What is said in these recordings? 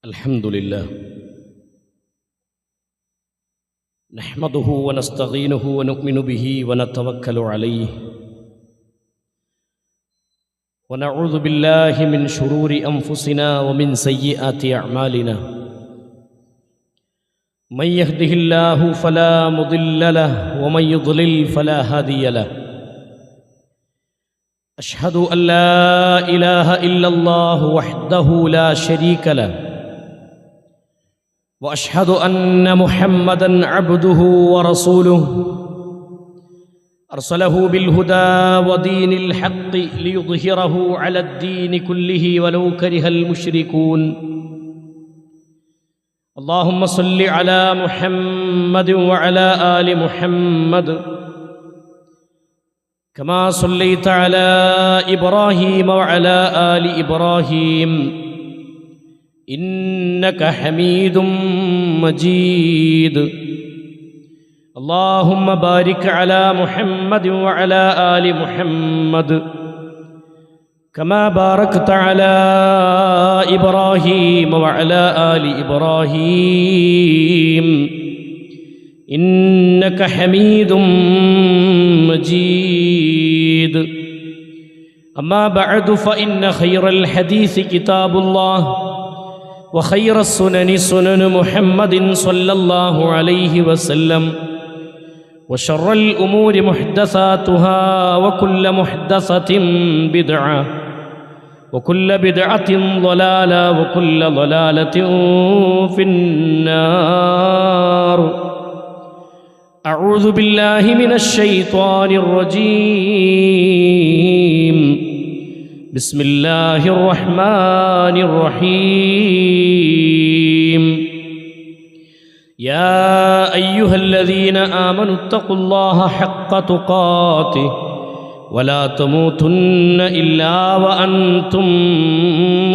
الحمد لله نحمده ونستعينه ونؤمن به ونتوكل عليه ونعوذ بالله من شرور أنفسنا ومن سيئات أعمالنا من يهده الله فلا مضل له ومن يضلل فلا هادي له أشهد أن لا إله إلا الله وحده لا شريك له وأشهد أن محمدًا عبده ورسوله أرسله بالهدى ودين الحق ليظهره على الدين كله ولو كره المشركون اللهم صل على محمد وعلى آل محمد كما صليت على إبراهيم وعلى آل إبراهيم إنك حميد مجيد اللهم بارك على محمد وعلى آل محمد كما باركت على إبراهيم وعلى آل إبراهيم إنك حميد مجيد أما بعد فإن خير الحديث كتاب الله وخير السنن سنن محمد صلى الله عليه وسلم وشر الأمور محدثاتها وكل محدثة بدعة وكل بدعة ضلالة وكل ضلالة في النار أعوذ بالله من الشيطان الرجيم بسم الله الرحمن الرحيم يا أيها الذين آمنوا اتقوا الله حق تقاته ولا تموتن إلا وأنتم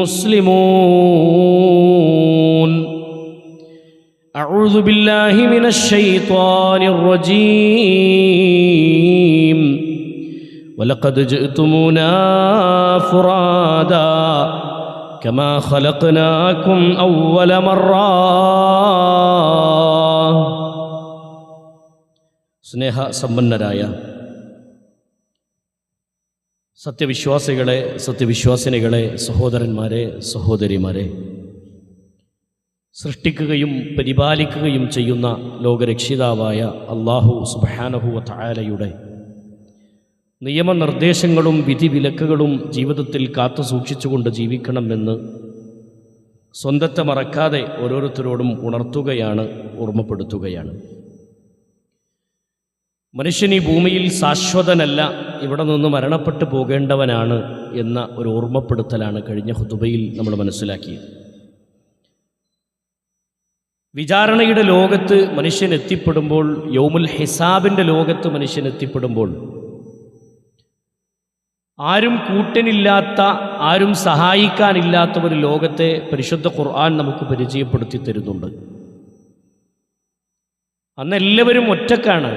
مسلمون أعوذ بالله من الشيطان الرجيم ولقد جئتمونا فرادا كما خلقناكم أول مرة സ്നേഹ സമ്പന്നരായ സത്യവിശ്വാസികളെ സത്യവിശ്വാസിനികളെ സഹോദരന്മാരെ സഹോദരിമാരെ സൃഷ്ടിക്കുകയും പരിപാലിക്കുകയും ചെയ്യുന്ന ലോകരക്ഷിതാവായ അല്ലാഹു സുബ്ഹാനഹു വ തആലയുടെ നിയമനിർദ്ദേശങ്ങളും വിധിവിലക്കുകളും ജീവിതത്തിൽ കാത്തു സൂക്ഷിച്ചുകൊണ്ട് ജീവിക്കണമെന്ന് സ്വന്തത്തെ മറക്കാതെ ഓരോരുത്തരോടും ഉണർത്തുകയാണ്, ഓർമ്മപ്പെടുത്തുകയാണ്. മനുഷ്യൻ ഈ ഭൂമിയിൽ ശാശ്വതനല്ല, ഇവിടെ നിന്ന് മരണപ്പെട്ടു പോകേണ്ടവനാണ് എന്ന ഒരു ഓർമ്മപ്പെടുത്തലാണ് കഴിഞ്ഞ ഖുതുബയിൽ നമ്മൾ മനസ്സിലാക്കിയത്. വിചാരണയുടെ ലോകത്ത് മനുഷ്യൻ എത്തിപ്പെടുമ്പോൾ, യൗമുൽ ഹിസാബിൻ്റെ ലോകത്ത് മനുഷ്യൻ എത്തിപ്പെടുമ്പോൾ, ആരും കൂട്ടനില്ലാത്ത, ആരും സഹായിക്കാനില്ലാത്ത ഒരു ലോകത്തെ പരിശുദ്ധ ഖുർആൻ നമുക്ക് പരിചയപ്പെടുത്തി തരുന്നുണ്ട്. അന്ന് എല്ലാവരും ഒറ്റക്കാണ്.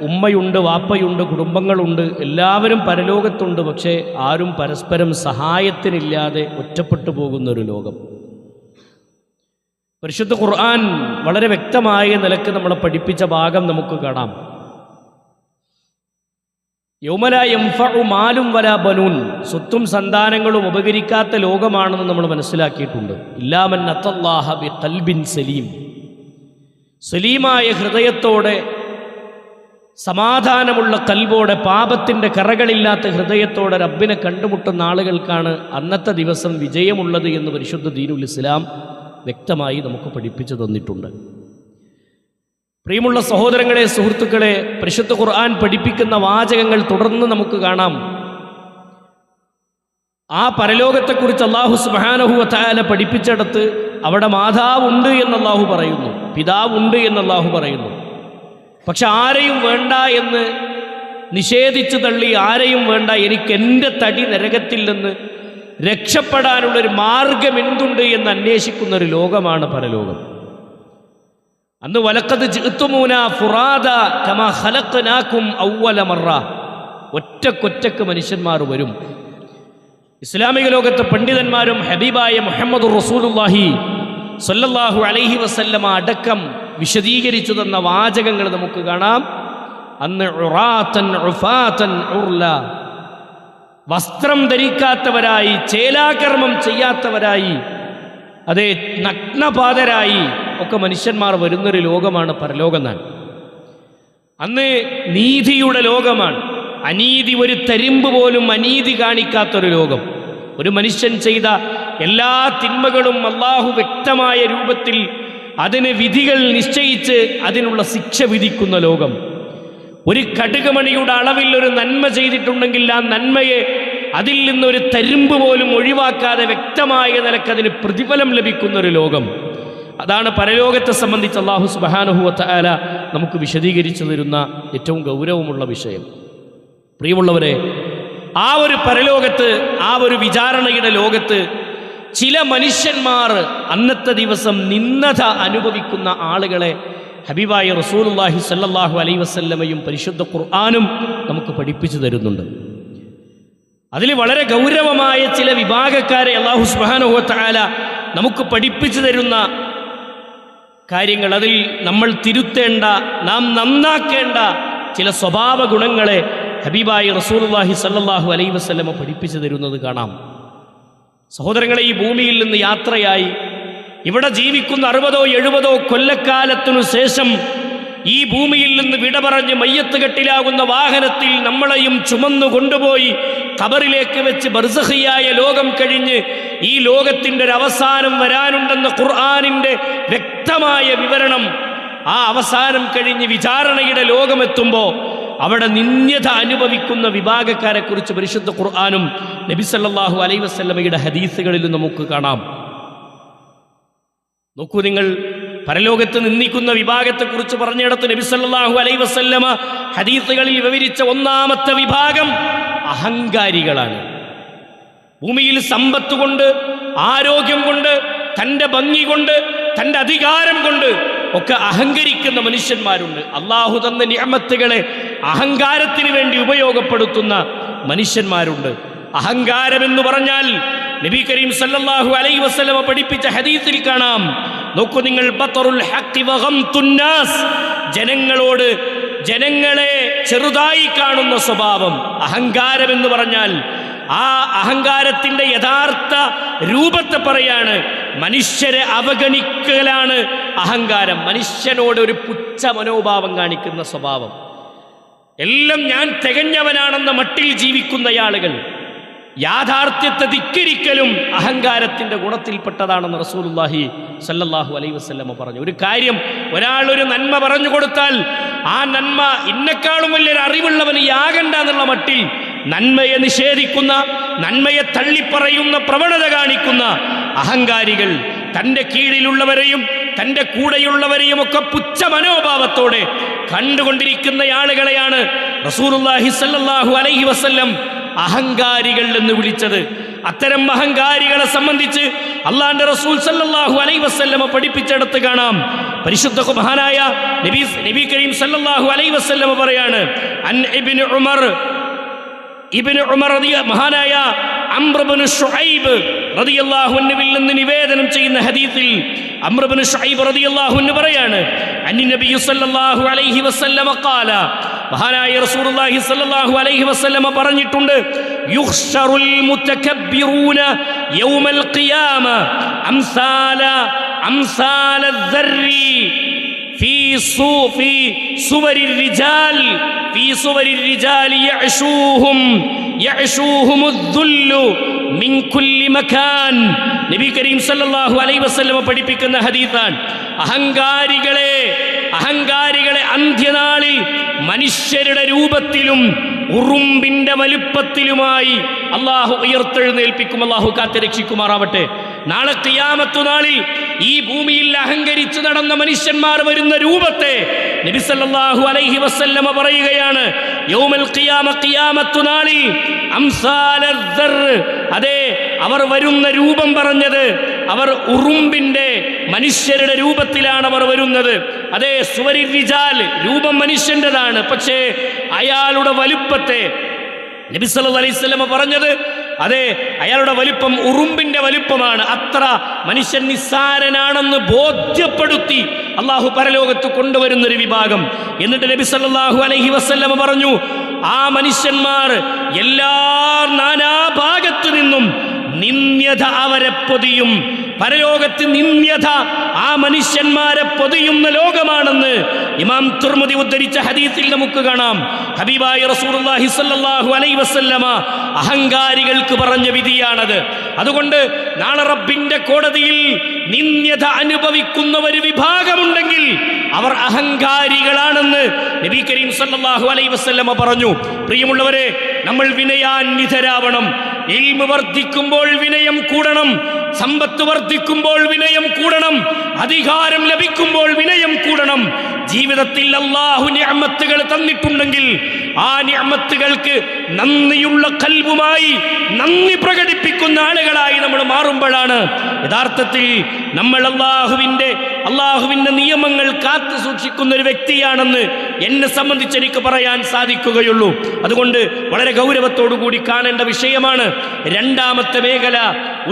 ഉമ്മയുണ്ട്, വാപ്പയുണ്ട്, കുടുംബങ്ങളുണ്ട്, എല്ലാവരും പരലോകത്തുണ്ട്. പക്ഷേ ആരും പരസ്പരം സഹായത്തിനില്ലാതെ ഒറ്റപ്പെട്ടു പോകുന്നൊരു ലോകം. പരിശുദ്ധ ഖുർആൻ വളരെ വ്യക്തമായ നിലക്ക് നമ്മളെ പഠിപ്പിച്ച ഭാഗം നമുക്ക് കാണാം. യൗമ ലാ യൻഫഉ മാലും വലാ ബനൂൻ, സ്വത്തും സന്താനങ്ങളും ഉപകരിക്കാത്ത ലോകമാണെന്ന് നമ്മൾ മനസ്സിലാക്കിയിട്ടുണ്ട്. ഇല്ലാ മൻ അത്തല്ലാഹ ബിഖൽബിൻ സലീം, സലീമായ ഹൃദയത്തോടെ, സമാധാനമുള്ള കൽബോടെ, പാപത്തിൻ്റെ കറകളില്ലാത്ത ഹൃദയത്തോടെ റബ്ബിനെ കണ്ടുമുട്ടുന്ന ആളുകൾക്കാണ് അന്നത്തെ ദിവസം വിജയമുള്ളത് എന്ന് പരിശുദ്ധ ദീനുൽ ഇസ്ലാം വ്യക്തമായി നമുക്ക് പഠിപ്പിച്ചു തന്നിട്ടുണ്ട്. പ്രിയമുള്ള സഹോദരങ്ങളെ, സുഹൃത്തുക്കളെ, പരിശുദ്ധ ഖുർആൻ പഠിപ്പിക്കുന്ന വാചകങ്ങൾ തുടർന്ന് നമുക്ക് കാണാം. ആ പരലോകത്തെക്കുറിച്ച് അല്ലാഹു സുബ്ഹാനഹു വ തആല പഠിപ്പിച്ചിടത്ത് അവിടെ മാതാവുണ്ട് എന്ന് അല്ലാഹു പറയുന്നു, പിതാവുണ്ട് എന്ന് അല്ലാഹു പറയുന്നു. പക്ഷെ ആരെയും വേണ്ട എന്ന് നിഷേധിച്ചു തള്ളി, ആരെയും വേണ്ട, എനിക്ക് എൻ്റെ തടി നരകത്തിൽ നിന്ന് രക്ഷപ്പെടാനുള്ളൊരു മാർഗം എന്തുണ്ട് എന്ന് അന്വേഷിക്കുന്നൊരു ലോകമാണ് പരലോകം. അന്ന് വലഖദ് ജിഅ്തുമൂനാ ഫുറാദാ കമാ ഖലഖനാകും അവ്വല മറ, ഒറ്റക്കൊറ്റക്ക് മനുഷ്യന്മാർ വരും. ഇസ്ലാമിക ലോകത്തെ പണ്ഡിതന്മാരും ഹബീബായ മുഹമ്മദുർ റസൂലുള്ളാഹി സല്ലല്ലാഹു അലൈഹി വസല്ലമ അടക്കം വിശദീകരിച്ചു തന്ന വാചകങ്ങൾ നമുക്ക് കാണാം. അന്ന് ഉറാത്തൻ ഉഫാത്തൻ ഉർല, വസ്ത്രം ധരിക്കാത്തവരായി, ചേലാകർമ്മം ചെയ്യാത്തവരായി, അതേ നഗ്നപാതരായി ഒക്കെ മനുഷ്യന്മാർ വരുന്നൊരു ലോകമാണ് പരലോകം. അന്ന് നീതിയുടെ ലോകമാണ്. അനീതി, ഒരു തരിമ്പ് പോലും അനീതി കാണിക്കാത്തൊരു ലോകം. ഒരു മനുഷ്യൻ ചെയ്ത എല്ലാ തിന്മകളും അള്ളാഹു വ്യക്തമായ രൂപത്തിൽ അതിന് വിധികൾ നിശ്ചയിച്ച് അതിനുള്ള ശിക്ഷ വിധിക്കുന്ന ലോകം. ഒരു കടുകുമണിയുടെ അളവിൽ ഒരു നന്മ ചെയ്തിട്ടുണ്ടെങ്കിൽ ആ നന്മയെ അതിൽ നിന്നൊരു തരിമ്പ് പോലും ഒഴിവാക്കാതെ വ്യക്തമായ നിലക്ക് അതിന് പ്രതിഫലം ലഭിക്കുന്നൊരു ലോകം. അതാണ് പരലോകത്തെ സംബന്ധിച്ച് അല്ലാഹു സുബ്ഹാനഹു വ തആല നമുക്ക് വിശദീകരിച്ചു തരുന്ന ഏറ്റവും ഗൗരവമുള്ള വിഷയം. പ്രിയമുള്ളവരെ, ആ ഒരു പരലോകത്ത്, ആ ഒരു വിചാരണയുടെ ലോകത്ത് ചില മനുഷ്യന്മാർ അന്നത്തെ ദിവസം നിന്ദത അനുഭവിക്കുന്ന ആളുകളെ ഹബീബായ റസൂലുള്ളാഹി സ്വല്ലല്ലാഹു അലൈഹി വസല്ലമയും പരിശുദ്ധ ഖുർആനും നമുക്ക് പഠിപ്പിച്ചു തരുന്നുണ്ട്. അതിൽ വളരെ ഗൗരവമായ ചില വിഭാഗക്കാരെ അല്ലാഹു സുബ്ഹാനഹു വ തആല നമുക്ക് പഠിപ്പിച്ചു തരുന്ന കാര്യങ്ങൾ, അതിൽ നമ്മൾ തിരുത്തേണ്ട, നാം നന്നാക്കേണ്ട ചില സ്വഭാവ ഗുണങ്ങളെ ഹബീബായ റസൂലുള്ളാഹി സ്വല്ലല്ലാഹു അലൈഹി വസല്ലമ പഠിപ്പിച്ചു തരുന്നത് കാണാം. സഹോദരങ്ങളെ, ഈ ഭൂമിയിൽ നിന്ന് യാത്രയായി ഇവിടെ ജീവിക്കുന്ന 60-70 കൊല്ലക്കാലത്തിനു ശേഷം ഈ ഭൂമിയിൽ നിന്ന് വിട പറഞ്ഞ് മയ്യത്ത് കെട്ടിലാകുന്ന വാഹനത്തിൽ നമ്മളെയും ചുമന്നു കൊണ്ടുപോയി ഖബറിലേക്ക് വെച്ച് ബർസഖിയായ ലോകം കഴിഞ്ഞ് ഈ ലോകത്തിൻ്റെ ഒരു അവസാനം വരാനുണ്ടെന്ന ഖുർആനിൻ്റെ വ്യക്തമായ വിവരണം, ആ അവസാനം കഴിഞ്ഞ് വിചാരണയുടെ ലോകമെത്തുമ്പോൾ അവിടെ നിന്ദ്യത അനുഭവിക്കുന്ന വിഭാഗക്കാരെ കുറിച്ച് പരിശുദ്ധ ഖുർആനും നബി സല്ലല്ലാഹു അലൈഹി വസല്ലമയുടെ ഹദീസുകളിലും നമുക്ക് കാണാം. നോക്കൂ നിങ്ങൾ, പരലോകത്ത് നിന്ദിക്കുന്ന വിഭാഗത്തെക്കുറിച്ച് പറഞ്ഞിടത്ത് നബി സല്ലല്ലാഹു അലൈഹി വസല്ലമ ഹദീസുകളിൽ വിവരിച്ച ഒന്നാമത്തെ വിഭാഗം അഹങ്കാരികളാണ്. ഭൂമിയിൽ സമ്പത്ത് കൊണ്ട്, ആരോഗ്യം കൊണ്ട്, തൻ്റെ ഭംഗി കൊണ്ട്, തൻ്റെ അധികാരം കൊണ്ട് ഒക്കെ അഹങ്കരിക്കുന്ന മനുഷ്യന്മാരുണ്ട്. അള്ളാഹു തന്ന നിഅമത്തുകളെ അഹങ്കാരത്തിന് വേണ്ടി ഉപയോഗപ്പെടുത്തുന്ന മനുഷ്യന്മാരുണ്ട്. അഹങ്കാരമെന്ന് പറഞ്ഞാൽ നബി കരീം സല്ലല്ലാഹു അലൈഹി വസല്ലമ പഠിപ്പിച്ച ഹദീസിൽ കാണാം. നോക്കൂ നിങ്ങൾ, ബത്തറുൽ ഹഖ് വ ഗംതുൻ നാസ്, ജനങ്ങളെ ചെറുതായി കാണുന്ന സ്വഭാവം. അഹങ്കാരമെന്ന് പറഞ്ഞാൽ ആ അഹങ്കാരത്തിൻ്റെ യഥാർത്ഥ രൂപത്തെ പറയാണ്, മനുഷ്യരെ അവഗണിക്കലാണ് അഹങ്കാരം. മനുഷ്യനോട് ഒരു പുച്ഛ മനോഭാവം കാണിക്കുന്ന സ്വഭാവം. എല്ലാം ഞാൻ തികഞ്ഞവനാണെന്ന മട്ടിൽ ജീവിക്കുന്ന ആളുകൾ. യാഥാർത്ഥ്യത്തെ ധിക്കരിക്കലും അഹങ്കാരത്തിൻ്റെ ഗുണത്തിൽപ്പെട്ടതാണെന്ന് റസൂലുള്ളാഹി സല്ലല്ലാഹു അലൈഹി വസല്ലമ പറഞ്ഞു. ഒരു കാര്യം, ഒരാൾ ഒരു നന്മ പറഞ്ഞു കൊടുത്താൽ ആ നന്മ ഇന്നെക്കാളും വലിയൊരു അറിവുള്ളവന് യാകണ്ട എന്നുള്ള മട്ടിൽ നന്മയെ നിഷേധിക്കുന്ന, നന്മയെ തള്ളിപ്പറയുന്ന പ്രവണത കാണിക്കുന്ന അഹങ്കാരികൾ തൻ്റെ കീഴിലുള്ളവരെയും തൻ്റെ കൂടെയുള്ളവരെയും ഒക്കെ പുച്ഛ മനോഭാവത്തോടെ കണ്ടുകൊണ്ടിരിക്കുന്ന ആളുകളെയാണ് റസൂലുള്ളാഹി സല്ലല്ലാഹു അലൈഹി വസല്ലം അഹങ്കാരികൾ എന്ന് വിളിച്ചത്. അത്തരം അഹങ്കാരികളെ സംബന്ധിച്ച് അള്ളാഹുവിന്റെ റസൂൽ സല്ലല്ലാഹു അലൈഹി വസല്ലമ പഠിപ്പിച്ചെടുത്ത് കാണാം. പരിശുദ്ധ മഹാനായ നബി കരീം സല്ലല്ലാഹു അലൈഹി വസല്ലമ പറയാണ്, അൻ ഇബ്നു ഉമർ മഹാനായ അംർ ഇബ്നു ശുഐബ് റളിയല്ലാഹു അൻഹുവിൽ നിന്ന് നിവേദനം ചെയ്യുന്ന ഹദീസിൽ അംർ ഇബ്നു ശുഐബ് റളിയല്ലാഹു അൻഹു പറയാണ്, അന്നി നബി സല്ലല്ലാഹു അലൈഹി വസല്ലമ ഖാല, മഹാനായ റസൂലുള്ളാഹി സ്വല്ലല്ലാഹു അലൈഹി വസല്ലമ പറഞ്ഞിട്ടുണ്ട്, യുഹ്ശറുൽ മുതകബ്ബിറൂന യൗമൽ ഖിയാമ അംസാല അസ്സർരി ഫീ സുവരിർ റിജാൽ യഅശൂഹുമുദ്ദുല്ലു മിൻ കുല്ലി മകാൻ. നബി കരീം സല്ലല്ലാഹു അലൈഹി വസല്ലമ പഠിപ്പിക്കുന്ന ഹദീസാണ്. അഹങ്കാരികളെ അന്ത്യനാളിൽ മനുഷ്യരുടെ രൂപത്തിലും ഉറുമ്പിന്റെ വലുപ്പത്തിലുമായി അള്ളാഹു ഉയർത്തെഴുന്നേൽപ്പിക്കും. അള്ളാഹു കാത്തുരക്ഷിക്കുമാറാവട്ടെ. നാളെ ഖിയാമത്ത് നാളിൽ ഈ ഭൂമിയിൽ അഹങ്കരിച്ചു നടന്ന മനുഷ്യന്മാർ വരുന്ന രൂപത്തെ നബി സല്ലല്ലാഹു അലൈഹി വസല്ലമ പറയുകയാണ്, യൗമൽ ഖിയാമ, ഖിയാമത്ത് നാളിൽ അംസാലൽ ദർ, അതെ, അവർ വരുന്ന രൂപം പറഞ്ഞത്, അവർ ഉറുമ്പിന്റെ മനുഷ്യരുടെ രൂപത്തിലാണ് അവർ വരുന്നത്. അതെ, സുവരി റിജാൽ, രൂപം മനുഷ്യൻ്റെതാണ്, പക്ഷേ അയാളുടെ വലുപ്പത്തെ നബി സല്ലല്ലാഹു അലൈഹി വസല്ലമ പറഞ്ഞത് അതെ അയാളുടെ വലിപ്പം ഉറുമ്പിന്റെ വലിപ്പമാണ്, അത്ര മനുഷ്യൻ നിസ്സാരനാണെന്ന് ബോധ്യപ്പെടുത്തി അള്ളാഹു പരലോകത്ത് കൊണ്ടുവരുന്നൊരു വിഭാഗം. എന്നിട്ട് നബി സല്ലല്ലാഹു അലൈഹി വസല്ലമ പറഞ്ഞു, ആ മനുഷ്യന്മാർ എല്ലാ നാനാഭാഗത്തു നിന്നും നിന്ദ്യത അവരെ പൊതിയും, പരലോകത്ത് നിന്ദ്യത ആ മനുഷ്യന്മാരെ പൊതിയുന്ന ലോകമാണെന്ന് ഇമാം തുർമുദി ഉദ്ധരിച്ച ഹദീസിൽ നമുക്ക് കാണാം. ഹബീബായ റസൂലുള്ളാഹി സ്വല്ലല്ലാഹു അലൈഹി വസല്ലമ അഹങ്കാരികൾക്ക് പറഞ്ഞ വിധിയാണത്. അതുകൊണ്ട് നാളെ റബ്ബിന്റെ കോടതിയിൽ നിന്ദ്യത അനുഭവിക്കുന്ന ഒരു വിഭാഗമുണ്ടെങ്കിൽ അവർ അഹങ്കാരികളാണെന്ന് നബി കരീം സല്ലല്ലാഹു അലൈഹി വസല്ലമ പറഞ്ഞു. പ്രിയമുള്ളവരെ, നമ്മൾ വിനയാന്വിതരാവണം. ഇൽമ് വർദ്ധിക്കുമ്പോൾ വിനയം കൂടണം, സമ്പത്ത് വർദ്ധിക്കുമ്പോൾ വിനയം കൂടണം, അധികാരം ലഭിക്കുമ്പോൾ വിനയം കൂടണം. ജീവിതത്തിൽ അല്ലാഹു നിഅമത്തുകൾ തന്നിട്ടുണ്ടെങ്കിൽ ആ നിഅമത്തുകൾക്ക് നന്ദിയുള്ള ഖൽബുമായി നന്ദി പ്രകടിപ്പിക്കുന്ന ആളുകളായി നമ്മൾ മാറുമ്പോഴാണ് യഥാർത്ഥത്തിൽ നമ്മൾ അല്ലാഹുവിന്റെ നിയമങ്ങൾ കാത്തു സൂക്ഷിക്കുന്ന ഒരു വ്യക്തിയാണെന്ന് എന്നെ സംബന്ധിച്ച് എനിക്ക് പറയാൻ സാധിക്കുകയുള്ളൂ. അതുകൊണ്ട് വളരെ ഗൗരവത്തോടു കൂടി കാണേണ്ട വിഷയമാണ്. രണ്ടാമത്തെ മേഖല,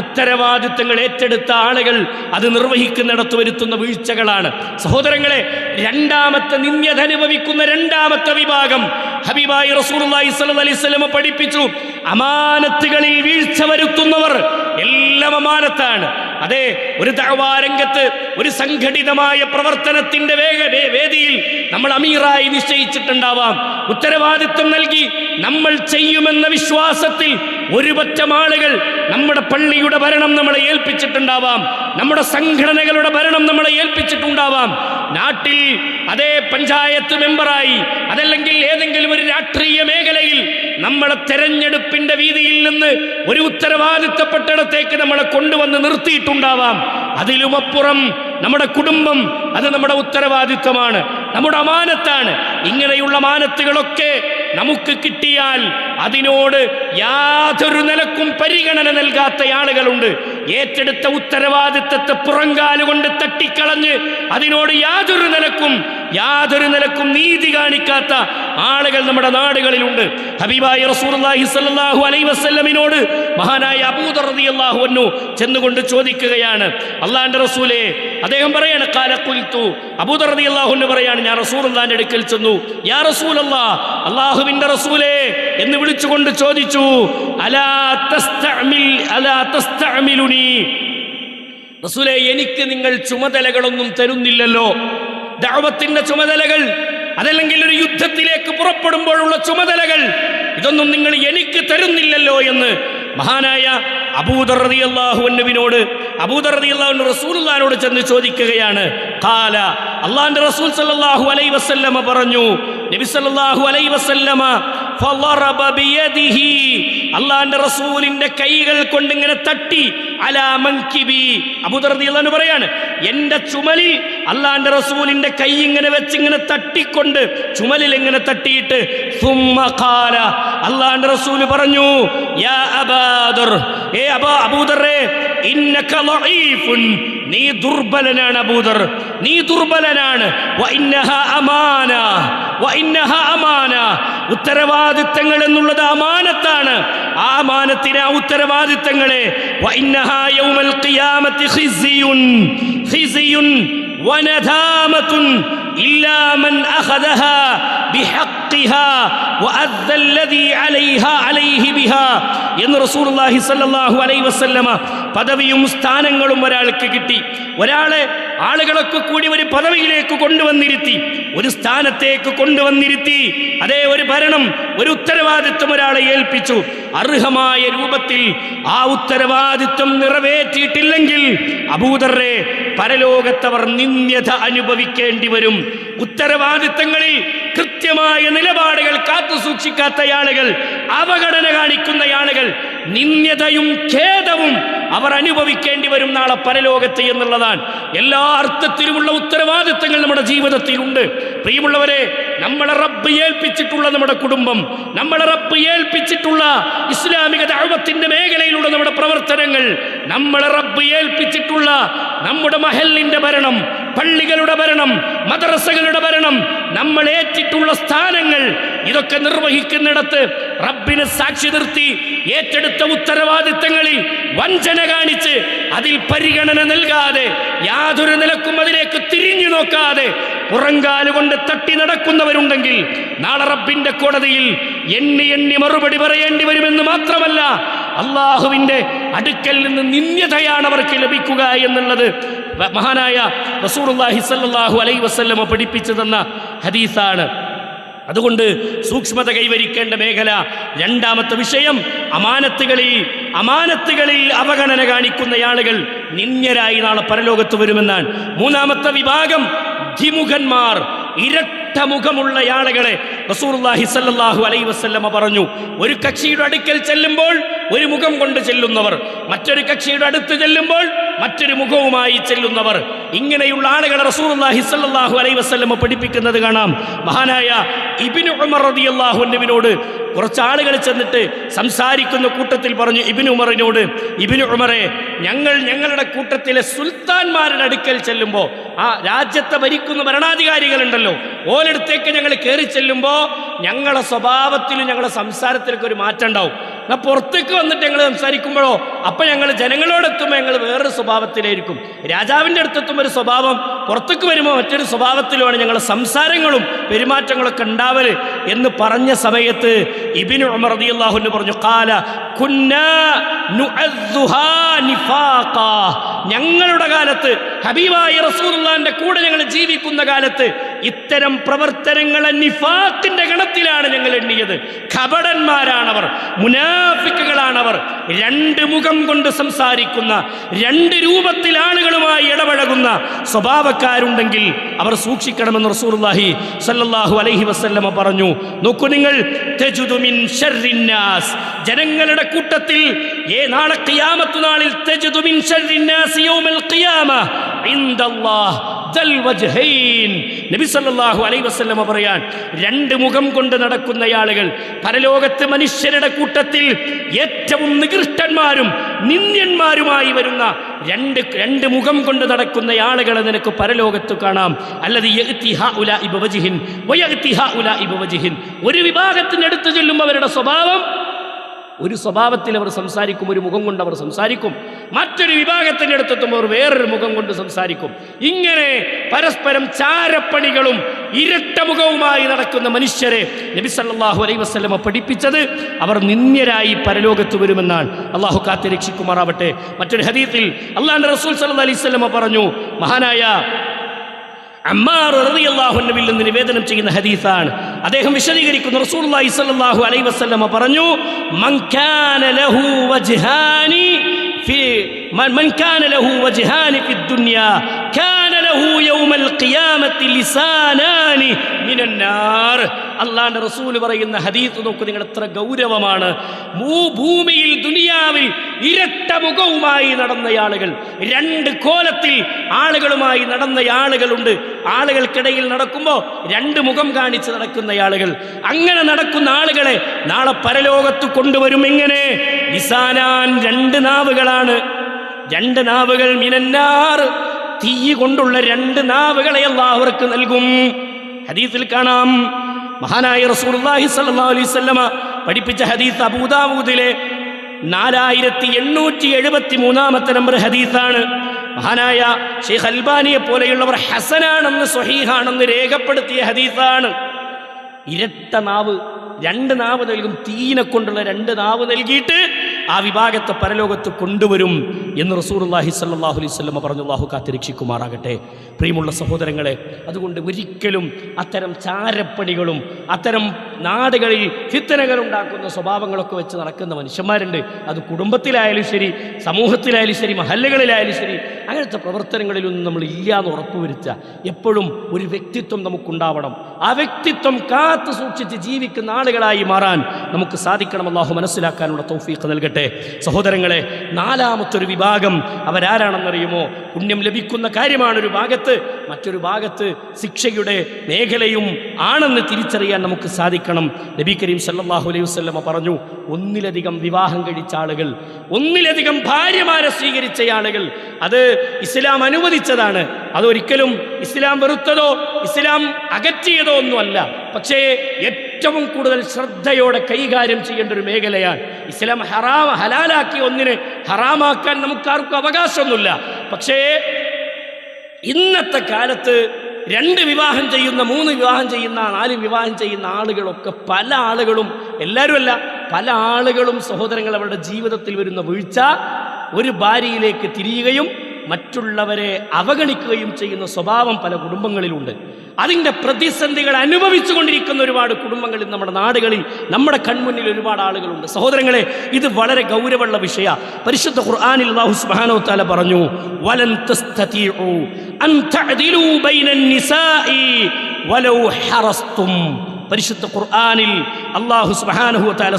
ഉത്തരവാദിത്തങ്ങൾ ഏറ്റെടുത്ത ആളുകൾ അത് നിർവഹിക്കുന്നിടത്ത് വരുത്തുന്ന വീഴ്ചകളാണ്. സഹോദരങ്ങളെ, രണ്ടാമത്തെ നിന്ദ്യത അനുഭവിക്കുന്ന രണ്ടാമത്തെ വിഭാഗം ഹബീബായ റസൂലുള്ളാഹി സ്വല്ലല്ലാഹു അലൈഹി വസല്ലം പഠിപ്പിച്ചു, അമാനത്തുകളിൽ വീഴ്ച വരുത്തുന്നവർ. എല്ലാം അമാനത്താണ്. അതെ, ഒരു ദഅ്വാ രംഗത്ത്, ഒരു സംഘടിതമായ പ്രവർത്തനത്തിന്റെ വേദിയിൽ നമ്മൾ അമീറായി നിശ്ചയിച്ചിട്ടുണ്ടാവാം. ഉത്തരവാദിത്വം നൽകി നമ്മൾ ചെയ്യുമെന്ന വിശ്വാസത്തിൽ ഒരുപറ്റം ആളുകൾ നമ്മുടെ പള്ളിയുടെ ഭരണം നമ്മളെ ഏൽപ്പിച്ചിട്ടുണ്ടാവാം, നമ്മുടെ സംഘടനകളുടെ ഭരണം നമ്മളെ ഏൽപ്പിച്ചിട്ടുണ്ടാവാം. നാട്ടിൽ അതേ പഞ്ചായത്ത് മെമ്പറായി, അതല്ലെങ്കിൽ ഏതെങ്കിലും ഒരു രാഷ്ട്രീയ മേഖലയിൽ നമ്മളെ തെരഞ്ഞെടുപ്പിന്റെ വീതിയിൽ നിന്ന് ഒരു ഉത്തരവാദിത്തപ്പെട്ടിടത്തേക്ക് നമ്മളെ കൊണ്ടുവന്ന് നിർത്തിയിട്ടുണ്ടാവാം. അതിലുമപ്പുറം നമ്മുടെ കുടുംബം, അത് നമ്മുടെ ഉത്തരവാദിത്തമാണ്, നമ്മുടെ അമാനത്താണ്. ഇങ്ങനെയുള്ള അമാനത്തുകളൊക്കെ നമുക്ക് കിട്ടിയാൽ അതിനോട് യാതൊരു നിലക്കും പരിഗണന നൽകാത്ത ആളുകളുണ്ട്. ഏറ്റെടുത്ത ഉത്തരവാദിത്തത്തെ പുറങ്കാലുകൊണ്ട് തട്ടിക്കളഞ്ഞ് അതിനോട് യാതൊരു നിലക്കും നീതി കാണിക്കാത്ത ആളുകൾ നമ്മുടെ നാടുകളിലുണ്ട്. ഹബീബായ റസൂലുള്ളാഹി സ്വല്ലല്ലാഹു അലൈഹി വസല്ലമിനോട് മഹാനായ അബൂദർ റളിയല്ലാഹു അൻഹു ചെന്നുകൊണ്ട് ചോദിക്കുകയാണ്, അല്ലാഹുവിന്റെ റസൂലേ, അദ്ദേഹം പറയാണ്, ഖാല ഖുൽതു, അബൂദർ റളിയല്ലാഹു അൻഹു പറയാണ്, ഞാൻ റസൂലുള്ളാഹിന്റെ അടുക്കൽ ചെന്നു, യാ റസൂലല്ലാഹ്, അല്ലാഹുവിന്റെ റസൂലേ എന്ന് വിളിച്ചുകൊണ്ട് ചോദിച്ചു, അലാ തസ്തഅമിലുനി, റസൂലേ, എനിക്ക് നിങ്ങൾ ചുമതലകളൊന്നും തരുന്നില്ലല്ലോ, ദഅവത്തിന്റെ ചുമതലകൾ, അതല്ലെങ്കിൽ ഒരു യുദ്ധത്തിലേക്ക് പുറപ്പെടുമ്പോഴുള്ള ചുമതലകൾ, ഇതൊന്നും നിങ്ങൾ എനിക്ക് തരുന്നില്ലല്ലോ എന്ന് മഹാനായ അബൂദർ റളിയല്ലാഹു അൻഹുവിനോട് റസൂലുള്ളാഹിനോട് ചെന്ന് ചോദിക്കുകയാണ്. ഖാല, അല്ലാഹുവിന്റെ റസൂൽ സല്ലല്ലാഹു അലൈഹി വസല്ലമ പറഞ്ഞു, നബി സല്ലല്ലാഹു അലൈഹി വസല്ലമ ഫളറബ ബിയദിഹി, അല്ലാഹുവിന്റെ റസൂലിന്റെ കൈകൾ കൊണ്ട് ഇങ്ങനെ തട്ടി, അലാ മൻകിബി, അബൂദർ റളിയല്ലാഹു അൻഹു പറയാണ്, എൻ്റെ ചുമലിൽ അല്ലാഹുവിന്റെ റസൂലിന്റെ കൈ ഇങ്ങനെ വെച്ച് ഇങ്ങനെ തട്ടിക്കൊണ്ട് ചുമലിൽ ഇങ്ങനെ തട്ടിയിട്ട്, സുമ്മ ഖാല, അല്ലാഹുവിന്റെ റസൂൽ പറഞ്ഞു, യാ അബൂദർ, അബൂദറേ, ഇന്നക ലഈഫുൻ, നീ ദുർബലനാണ് അബൂദർ, നീ ദുർബലനാണ്. അമാന, ഉത്തരവാദിത്തങ്ങൾ എന്നുള്ളത് അമാനത്താണ്. ആ അമാനത്തിനെ, ആ ഉത്തരവാദിത്തങ്ങളെ, യൗമൽ ഖിയാമത്തി ഖിസിയുൻ വനദാമത്തുൻ ഇല്ലാ മൻ അഖദഹാ ബിഹഖ്ഖിഹാ വഅദ്ദ അല്ലദീ അലൈഹി ബിഹാ എന്ന് റസൂലുള്ളാഹി സ്വല്ലല്ലാഹു അലൈഹി വസല്ലമ പദവിയും സ്ഥാനങ്ങളും ഒരാൾക്ക് കിട്ടി. ഒരാളെ ആളുകളൊക്കെ കൂടി ഒരു പദവിയിലേക്ക് കൊണ്ടുവന്നിരുത്തി, ഒരു സ്ഥാനത്തേക്ക് കൊണ്ടുവന്നിരുത്തി, അതേ ഒരു ഭരണം, ഒരു ഉത്തരവാദിത്വം ഒരാളെ ഏൽപ്പിച്ചു. അർഹമായ രൂപത്തിൽ ആ ഉത്തരവാദിത്വം നിറവേറ്റിയിട്ടില്ലെങ്കിൽ അബൂദർറെ, പരലോകത്തവർ നിന്ദ്യത അനുഭവിക്കേണ്ടി വരും. ഉത്തരവാദിത്തങ്ങളിൽ കൃത്യമായ നിലപാടുകൾ കാത്തു സൂക്ഷിക്കാത്ത ആളുകൾ, അവഗണന കാണിക്കുന്ന ആളുകൾ, നിന്ദ്യതയും ഖേദവും അവർ അനുഭവിക്കേണ്ടി വരും നാളെ പരലോകത്ത് എന്നുള്ളതാണ്. എല്ലാ അർത്ഥത്തിലുമുള്ള ഉത്തരവാദിത്തങ്ങൾ നമ്മുടെ ജീവിതത്തിലുണ്ട്. പ്രിയമുള്ളവരെ, നമ്മളെ റബ്ബ് ഏൽപ്പിച്ചിട്ടുള്ള നമ്മുടെ കുടുംബം, നമ്മളെ റബ്ബ് ഏൽപ്പിച്ചിട്ടുള്ള ഇസ്ലാമിക ദഅവത്തിന്റെ മേഖലയിലുള്ള നമ്മുടെ പ്രവർത്തനങ്ങൾ, നമ്മളെ റബ്ബ് ഏൽപ്പിച്ചിട്ടുള്ള നമ്മുടെ മഹല്ലിന്റെ ഭരണം, പള്ളികളുടെ ഭരണം, മദ്രസകളുടെ ഭരണം, നമ്മൾ ഏറ്റിട്ടുള്ള സ്ഥാനങ്ങൾ, ഇതൊക്കെ നിർവഹിക്കുന്നിടത്ത് റബ്ബിനെ സാക്ഷി നിർത്തി ഏറ്റെടുത്ത ഉത്തരവാദിത്തങ്ങളിൽ വഞ്ചന കാണിച്ച് അതിൽ പരിഗണന നൽകാതെ യാതൊരു നിലക്കും അതിലേക്ക് തിരിഞ്ഞു നോക്കാതെ പുറങ്കാലുകൊണ്ട് തട്ടി നടക്കുന്നവരുണ്ടെങ്കിൽ നാളെ റബ്ബിന്റെ കോടതിയിൽ എണ്ണി എണ്ണി മറുപടി പറയേണ്ടി വരുമെന്ന് മാത്രമല്ല, അള്ളാഹുവിന്റെ അടുക്കൽ നിന്ന് നിന്ദ്യതയാണ് അവർക്ക് ലഭിക്കുക എന്നുള്ളത് മഹാനായ റസൂലുള്ളാഹി സ്വല്ലല്ലാഹു അലൈഹി വസല്ലം പഠിപ്പിച്ചു തന്ന ഹദീസാണ്. അതുകൊണ്ട് സൂക്ഷ്മത കൈവരിക്കേണ്ട മേഖല. രണ്ടാമത്തെ വിഷയം, അമാനത്തുകളിൽ അവഗണന കാണിക്കുന്ന ആളുകൾ നിന്ദ്യരായി നാളെ പരലോകത്ത് വരുമെന്നാണ്. മൂന്നാമത്തെ വിഭാഗം ദ്വിമുഖന്മാർ, ഇരട്ടമുഖമുള്ള ആളുകളെ റസൂലുള്ളാഹി സ്വല്ലല്ലാഹു അലൈഹി വസല്ലമ പറഞ്ഞു. ഒരു കക്ഷിയുടെ അടുക്കൽ ചെല്ലുമ്പോൾ ഒരു മുഖം കൊണ്ട് ചെല്ലുന്നവർ, മറ്റൊരു കക്ഷിയുടെ അടുത്ത് ചെല്ലുമ്പോൾ മറ്റൊരു മുഖവുമായി ചെല്ലുന്നവർ. ഇങ്ങനെയുള്ള ആളുകളെ റസൂലുള്ളാഹി സ്വല്ലല്ലാഹു അലൈഹി വസല്ലമ പഠിപ്പിക്കുന്നത് കാണാം. മഹാനായ ഇബ്നു ഉമർ റളിയല്ലാഹു അൻഹുവിനോട് കുറച്ച് ആളുകൾ ചെന്നിട്ട് സംസാരിക്കുന്ന കൂട്ടത്തിൽ പറഞ്ഞു ഇബ്നു ഉമറിനോട്, ഇബ്നു ഉമറെ, ഞങ്ങളുടെ കൂട്ടത്തിലെ സുൽത്താൻമാരുടെ അടുക്കൽ ചെല്ലുമ്പോൾ, ആ രാജ്യത്തെ ഭരിക്കുന്ന ഭരണാധികാരികളുണ്ടല്ലോ, ഓലടുത്തേക്ക് ഞങ്ങൾ കയറി ചെല്ലുമ്പോൾ ഞങ്ങളുടെ സ്വഭാവത്തിലും ഞങ്ങളുടെ സംസാരത്തിലൊക്കെ ഒരു മാറ്റം ഉണ്ടാവും. എന്നാൽ പുറത്തേക്ക് വന്നിട്ട് ഞങ്ങൾ സംസാരിക്കുമ്പോഴോ അപ്പം ഞങ്ങൾ ജനങ്ങളോടെത്തുമ്പോൾ ഞങ്ങൾ വേറൊരു സ്വഭാവത്തിലായിരിക്കും. രാജാവിൻ്റെ അടുത്തെത്തുമ്പോൾ ഒരു സ്വഭാവം, പുറത്തേക്ക് വരുമ്പോൾ മറ്റൊരു സ്വഭാവത്തിലുമാണ് ഞങ്ങളുടെ സംസാരങ്ങളും പെരുമാറ്റങ്ങളൊക്കെ ഉണ്ടാവല് എന്ന് പറഞ്ഞ സമയത്ത് ഇബ്നു ഉമർ റളിയല്ലാഹു അൻഹു പറഞ്ഞു, ഖാല കുന്നാ നുഅദ്ദുഹാ നിഫാഖാ, ഞങ്ങളുടെ കാലത്ത്, ഹബീബായ റസൂലുള്ളാഹിന്റെ കൂടെ ഞങ്ങൾ ജീവിക്കുന്ന കാലത്ത് ഇത്തരം പ്രവർത്തനങ്ങളെ നിഫാഖിന്റെ ഗണത്തിലാണ് ഞങ്ങൾ എണ്ണിയത്. കപടന്മാരാണവർ, മുനാഫിക്കുകളാണവർ. രണ്ട് മുഖം കൊണ്ട് സംസാരിക്കുന്ന, രണ്ട് രൂപത്തിൽ ആളുകളുമായി ഇടപഴകുന്ന സ്വഭാവക്കാരുണ്ടെങ്കിൽ അവർ സൂക്ഷിക്കണമെന്ന് റസൂലുള്ളാഹി സ്വല്ലല്ലാഹു അലൈഹി വസല്ലമ പറഞ്ഞു. നോക്കൂ നിങ്ങൾ, തജുദു മിൻ ശർരിന്നാസ്, ജനങ്ങളുടെ കൂട്ടത്തിൽ നാളെ ഖിയാമത്ത് നാളിൽ തജുദു മിൻ ശർരിന്നാസ് യൗമൽ ഖിയാമ ഇൻദല്ലാഹ് ദൽ വജ്ഹൈൻ. നബി സല്ലല്ലാഹു അലൈഹി വസല്ലമ പറയാൻ, രണ്ട് മുഖം കൊണ്ട് നടക്കുന്ന ആളുകൾ പരലോകത്ത് മനുഷ്യരുടെ കൂട്ടത്തിൽ ഏറ്റവും നികൃഷ്ടന്മാരും നിന്ദ്യന്മാരുമായി വരുന്ന രണ്ട് മുഖം കൊണ്ട് നടക്കുന്ന ആളുകളെ നിനക്ക് പരലോകത്ത് കാണാം. അല്ലദീ യഅതി ഹഉലാഇ ബിവജ്ഹിൻ വയഅതി ഹഉലാഇ ബിവജ്ഹിൻ. ഒരു വിഭാഗത്തിന്റെ അടുത്ത് ചെല്ലുമ്പോൾ അവരുടെ സ്വഭാവം, ഒരു സ്വഭാവത്തിൽ അവർ സംസാരിക്കും, ഒരു മുഖം കൊണ്ട് അവർ സംസാരിക്കും. മറ്റൊരു വിഭാഗത്തിൻ്റെ അടുത്തെത്തുമ്പോൾ വേറൊരു മുഖം കൊണ്ട് സംസാരിക്കും. ഇങ്ങനെ പരസ്പരം ചാരപ്പണികളും ഇരട്ടമുഖവുമായി നടക്കുന്ന മനുഷ്യരെ നബി സല്ലല്ലാഹു അലൈഹി വസല്ലമ പഠിപ്പിച്ചത് അവർ നിന്ദ്യരായി പരലോകത്ത് വരുമെന്നാണ്. അള്ളാഹു കാത്ത് രക്ഷിക്കുമാറാവട്ടെ. മറ്റൊരു ഹദീസിൽ അള്ളാഹുവിന്റെ റസൂൽ സല്ലല്ലാഹു അലൈഹി വസല്ലമ പറഞ്ഞു, മഹാനായ അമ്മാർ റളിയല്ലാഹു അൻഹുവിൽ നിന്ന് നിവേദനം ചെയ്യുന്ന ഹദീസാണ്. അദ്ദേഹം വിശദീകരിക്കുന്നു, റസൂലുള്ളാഹി സ്വല്ലല്ലാഹു അലൈഹി വസല്ലമ പറഞ്ഞു, മൻ കാന ലഹു വജ്ഹാനി ഫി ദുനിയ കാന ലഹു യൗമൽ ഖിയാമത്തി ലിസാനാനി മിനൻ നാർ. അല്ലാഹുവിന്റെ റസൂൽ പറയുന്ന ഹദീസ് നോക്കൂ നിങ്ങൾ, എത്ര ഗൗരവമാണ്. ഭൂമിയിൽ ദുനിയാവിൽ ഇരട്ട മുഖവുമായി നടന്ന ആളുകൾ, രണ്ട് കോലത്തിൽ ആളുകളുമായി നടന്ന ആളുകളുണ്ട്. ആളുകൾക്കിടയിൽ നടക്കുമ്പോൾ രണ്ട് മുഖം കാണിച്ച് നടക്കുന്ന ആളുകൾ. അങ്ങനെ നടക്കുന്ന ആളുകളെ നാളെ പരലോകത്ത് കൊണ്ടുവരും. എങ്ങനെ? ലിസാനാൻ, രണ്ട് നാവുകളാണ്. രണ്ട് നാവുകൾ മിനന്നാർ, തീ കൊണ്ടുള്ള രണ്ട് നാവുകളെ അല്ലാഹു അവർക്ക് നൽകും. ഹദീസിൽ കാണാം, മഹാനായ റസൂലുള്ളാഹി സ്വല്ലല്ലാഹു അലൈഹി വസല്ലമ പഠിപ്പിച്ച ഹദീസ് അബൂ ദാവൂദിലെ 4873 നമ്പർ ഹദീസാണ്. മഹാനായ ഷെയ്ഖ് അൽബാനിയെ പോലെയുള്ളവർ ഹസനാണെന്ന് സ്വഹീഹാണെന്ന് രേഖപ്പെടുത്തിയ ഹദീസാണ്. ഇരട്ട നാവ്, രണ്ട് നാവ് നൽകും. തീനെ കൊണ്ടുള്ള രണ്ട് നാവ് നൽകിയിട്ട് ആ വിഭാഗത്തെ പരലോകത്ത് കൊണ്ടുവരും എന്ന് റസൂലുള്ളാഹി സ്വല്ലല്ലാഹു അലൈഹി വസല്ലം പറഞ്ഞു. അല്ലാഹു കാത്തിരക്ഷിക്കുമാറാകട്ടെ. പ്രിയമുള്ള സഹോദരങ്ങളെ, അതുകൊണ്ട് ഒരിക്കലും അത്തരം ചാരപ്പണികളും അത്തരം നാടുകളിൽ ഫിത്നകൾ ഉണ്ടാക്കുന്ന സ്വഭാവങ്ങളൊക്കെ വെച്ച് നടക്കുന്ന മനുഷ്യന്മാരുണ്ട്. അത് കുടുംബത്തിലായാലും ശരി, സമൂഹത്തിലായാലും ശരി, മഹല്ലുകളിലായാലും ശരി, അങ്ങനത്തെ പ്രവർത്തനങ്ങളിലൊന്നും നമ്മൾ ഇല്ലാന്ന് ഉറപ്പുവരുത്തുക. എപ്പോഴും ഒരു വ്യക്തിത്വം നമുക്കുണ്ടാവണം. ആ വ്യക്തിത്വം കാത്തു സൂക്ഷിച്ച് ജീവിക്കുന്ന ആളുകളായി മാറാൻ നമുക്ക് സാധിക്കണം. അല്ലാഹു മനസ്സിലാക്കാനുള്ള തൗഫീഖ് നൽകട്ടെ. സഹോദരങ്ങളെ, നാലാമത്തൊരു വിഭാഗം വിഭാഗം അവരാരാണെന്നറിയുമോ? പുണ്യം ലഭിക്കുന്ന കാര്യമാണ് ഒരു ഭാഗത്ത്, മറ്റൊരു ഭാഗത്ത് ശിക്ഷയുടെ മേഖലയും ആണെന്ന് തിരിച്ചറിയാൻ നമുക്ക് സാധിക്കണം. നബി കരീം സല്ലല്ലാഹു അലൈഹി വസല്ലമ പറഞ്ഞു, ഒന്നിലധികം വിവാഹം കഴിച്ച ആളുകൾ, ഒന്നിലധികം ഭാര്യമാരെ സ്വീകരിച്ച ആളുകൾ, അത് ഇസ്ലാം അനുവദിച്ചതാണ്. അതൊരിക്കലും ഇസ്ലാം വെറുത്തതോ ഇസ്ലാം അകറ്റിയതോ ഒന്നുമല്ല. പക്ഷേ ഏറ്റവും കൂടുതൽ ശ്രദ്ധയോടെ കൈകാര്യം ചെയ്യേണ്ട ഒരു മേഖലയാണ്. ഇസ്ലാം ഹലാലാക്കി ഒന്നിനെ ഹറാമാക്കാൻ നമുക്കാർക്കും അവകാശമൊന്നുമില്ല. പക്ഷേ ഇന്നത്തെ കാലത്ത് 2 വിവാഹം ചെയ്യുന്ന, 3 വിവാഹം ചെയ്യുന്ന, 4 വിവാഹം ചെയ്യുന്ന ആളുകളൊക്കെ, പല ആളുകളും, എല്ലാവരും അല്ല, പല ആളുകളും സഹോദരങ്ങൾ, അവരുടെ ജീവിതത്തിൽ വരുന്ന വീഴ്ച, ഒരു ഭാര്യയിലേക്ക് തിരിയുകയും മറ്റുള്ളവരെ അവഗണിക്കുകയും ചെയ്യുന്ന സ്വഭാവം പല കുടുംബങ്ങളിലുണ്ട്. അതിൻ്റെ പ്രതിസന്ധികൾ അനുഭവിച്ചു കൊണ്ടിരിക്കുന്ന ഒരുപാട് കുടുംബങ്ങളിൽ, നമ്മുടെ നാടുകളിൽ, നമ്മുടെ കൺമുന്നിൽ ഒരുപാട് ആളുകളുണ്ട്. സഹോദരങ്ങളെ, ഇത് വളരെ ഗൗരവമുള്ള വിഷയമാണ്. പരിശുദ്ധ ഖുർആനിൽ അല്ലാഹു സുബ്ഹാനഹു വ തആല പറഞ്ഞു, വലൻ തസ്തതിഉ അൻ തഅദിലു ബൈനൻ നിസാഇ വലൗ ഹറസ്തും. പരിശുദ്ധ ഖുർആനിൽ അല്ലാഹു സുബ്ഹാനഹു വ തആല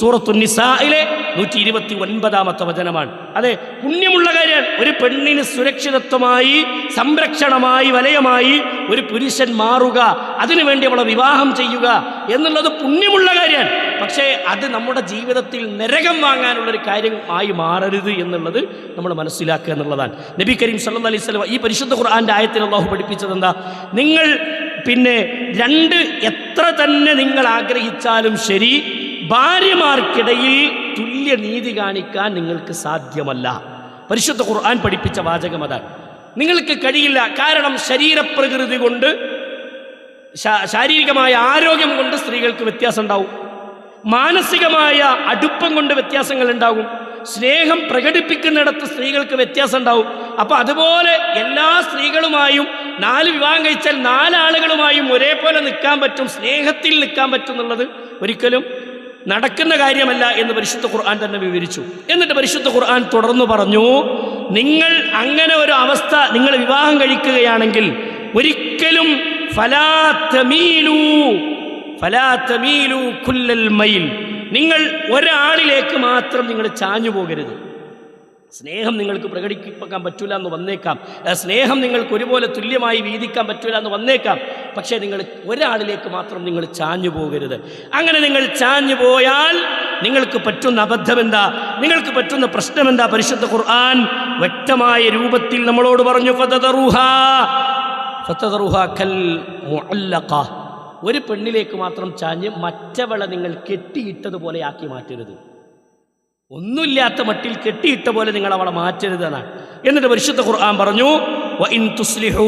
സൂറത്തുൻ നിസായിലെ 129-ാമത്തെ വചനമാണ്. അതെ, പുണ്യമുള്ള കാര്യമാണ്. ഒരു പെണ്ണിന് സുരക്ഷിതത്വമായി, സംരക്ഷണമായി, വലയമായി ഒരു പുരുഷൻ മാറുക, അതിനുവേണ്ടി അവളെ വിവാഹം ചെയ്യുക എന്നുള്ളത് പുണ്യമുള്ള കാര്യമാണ്. പക്ഷേ അത് നമ്മുടെ ജീവിതത്തിൽ നരകം വാങ്ങാനുള്ളൊരു കാര്യമായി മാറരുത് എന്നുള്ളത് നമ്മൾ മനസ്സിലാക്കുക എന്നുള്ളതാണ്. നബി കരീം സല്ലല്ലാഹു അലൈഹി വസല്ലം ഈ പരിശുദ്ധ ഖുർആന്റെ ആയത്തിൽ അല്ലാഹു പഠിപ്പിച്ചത് എന്താ? നിങ്ങൾ 2 എത്ര തന്നെ നിങ്ങൾ ആഗ്രഹിച്ചാലും ശരി, ഭാര്യമാർക്കിടയിൽ തുല്യ നീതി കാണിക്കാൻ നിങ്ങൾക്ക് സാധ്യമല്ല. പരിശുദ്ധ ഖുർആൻ പഠിപ്പിച്ച വാചകം അതാണ്. നിങ്ങൾക്ക് കഴിയില്ല. കാരണം ശരീരപ്രകൃതി കൊണ്ട്, ശാരീരികമായ ആരോഗ്യം കൊണ്ട് സ്ത്രീകൾക്ക് വ്യത്യാസം ഉണ്ടാവും, മാനസികമായ അടുപ്പം കൊണ്ട് വ്യത്യാസങ്ങൾ ഉണ്ടാകും, സ്നേഹം പ്രകടിപ്പിക്കുന്നിടത്ത് സ്ത്രീകൾക്ക് വ്യത്യാസം ഉണ്ടാവും. അപ്പോൾ അതുപോലെ എല്ലാ സ്ത്രീകളുമായും 4 വിവാഹം കഴിച്ചാൽ 4 ആളുകളുമായും ഒരേപോലെ നിൽക്കാൻ പറ്റും, സ്നേഹത്തിൽ നിൽക്കാൻ പറ്റും എന്നുള്ളത് ഒരിക്കലും നടക്കുന്ന കാര്യമല്ല എന്ന് പരിശുദ്ധ ഖുർആൻ തന്നെ വിവരിച്ചു. എന്നിട്ട് പരിശുദ്ധ ഖുർആൻ തുടർന്ന് പറഞ്ഞു, നിങ്ങൾ അങ്ങനെ ഒരു അവസ്ഥ നിങ്ങൾ വിവാഹം കഴിക്കുകയാണെങ്കിൽ ഒരിക്കലും ഫലാ തമീലു കുല്ലൽ മൈൽ, നിങ്ങൾ ഒരാളിലേക്ക് മാത്രം നിങ്ങൾ ചാഞ്ഞു പോകരുത്. സ്നേഹം നിങ്ങൾക്ക് പ്രകടിപ്പിക്കാൻ പറ്റൂല എന്ന് വന്നേക്കാം, സ്നേഹം നിങ്ങൾക്ക് ഒരുപോലെ തുല്യമായി വീതിക്കാൻ പറ്റൂല എന്ന് വന്നേക്കാം. പക്ഷേ നിങ്ങൾ ഒരാളിലേക്ക് മാത്രം നിങ്ങൾ ചാഞ്ഞു പോകരുത്. അങ്ങനെ നിങ്ങൾ ചാഞ്ഞു പോയാൽ നിങ്ങൾക്ക് പറ്റുന്ന അബദ്ധം എന്താ, നിങ്ങൾക്ക് പറ്റുന്ന പ്രശ്നം എന്താ? പരിശുദ്ധ ഖുർആൻ വ്യക്തമായ രൂപത്തിൽ നമ്മളോട് പറഞ്ഞു, ഫതദറുഹാ കൽ മുഅല്ലഖ. ഒരു പെണ്ണിലേക്ക് മാത്രം ചാഞ്ഞ് മറ്റവളെ നിങ്ങൾ കെട്ടിയിട്ടതുപോലെ ആക്കി മാറ്റരുത്. ഒന്നുമില്ലാത്ത മട്ടിൽ കെട്ടിയിട്ട പോലെ നിങ്ങൾ അവളെ മാറ്റരുത് എന്നാണ്. എന്നിട്ട് പരിശുദ്ധ ഖുർആൻ പറഞ്ഞു, വഇൻ തുസ്ലിഹൂ,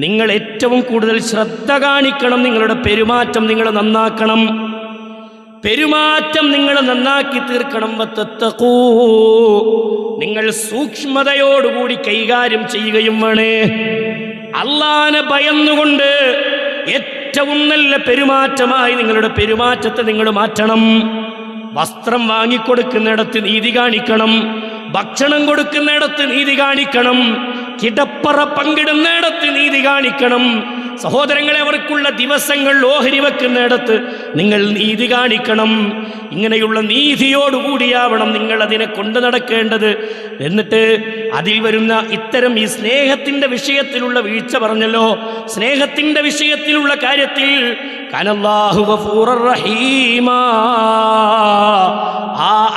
നിങ്ങൾ ഏറ്റവും കൂടുതൽ ശ്രദ്ധ കാണിക്കണം. നിങ്ങളുടെ പെരുമാറ്റം നിങ്ങൾ നന്നാക്കണം, പെരുമാറ്റം നിങ്ങൾ നന്നാക്കി തീർക്കണം. വതത്തഖൂ, നിങ്ങൾ സൂക്ഷ്മതയോടുകൂടി കൈകാര്യം ചെയ്യുകയും വേണേ. അല്ലാഹുവിനെ ഭയന്നുകൊണ്ട് ഏറ്റവും നല്ല പെരുമാറ്റമായി നിങ്ങളുടെ പെരുമാറ്റത്തെ നിങ്ങൾ മാറ്റണം. വസ്ത്രം വാങ്ങിക്കൊടുക്കുന്നിടത്ത് നീതി കാണിക്കണം, ഭക്ഷണം കൊടുക്കുന്നിടത്ത് നീതി കാണിക്കണം, കിടപ്പറ പങ്കിടുന്നിടത്ത് നീതി കാണിക്കണം. സഹോദരങ്ങളെ, അവർക്കുള്ള ദിവസങ്ങൾ ഓഹരി വെക്കുന്നിടത്ത് നിങ്ങൾ നീതി കാണിക്കണം. ഇങ്ങനെയുള്ള നീതിയോടുകൂടിയാവണം നിങ്ങൾ അതിനെ കൊണ്ടു നടക്കേണ്ടത്. എന്നിട്ട് അതിൽ വരുന്ന ഇത്തരം ഈ സ്നേഹത്തിൻ്റെ വിഷയത്തിലുള്ള വീഴ്ച പറഞ്ഞല്ലോ, സ്നേഹത്തിൻ്റെ വിഷയത്തിലുള്ള കാര്യത്തിൽ കനല്ലാഹു ഗഫൂറർ റഹീമാ,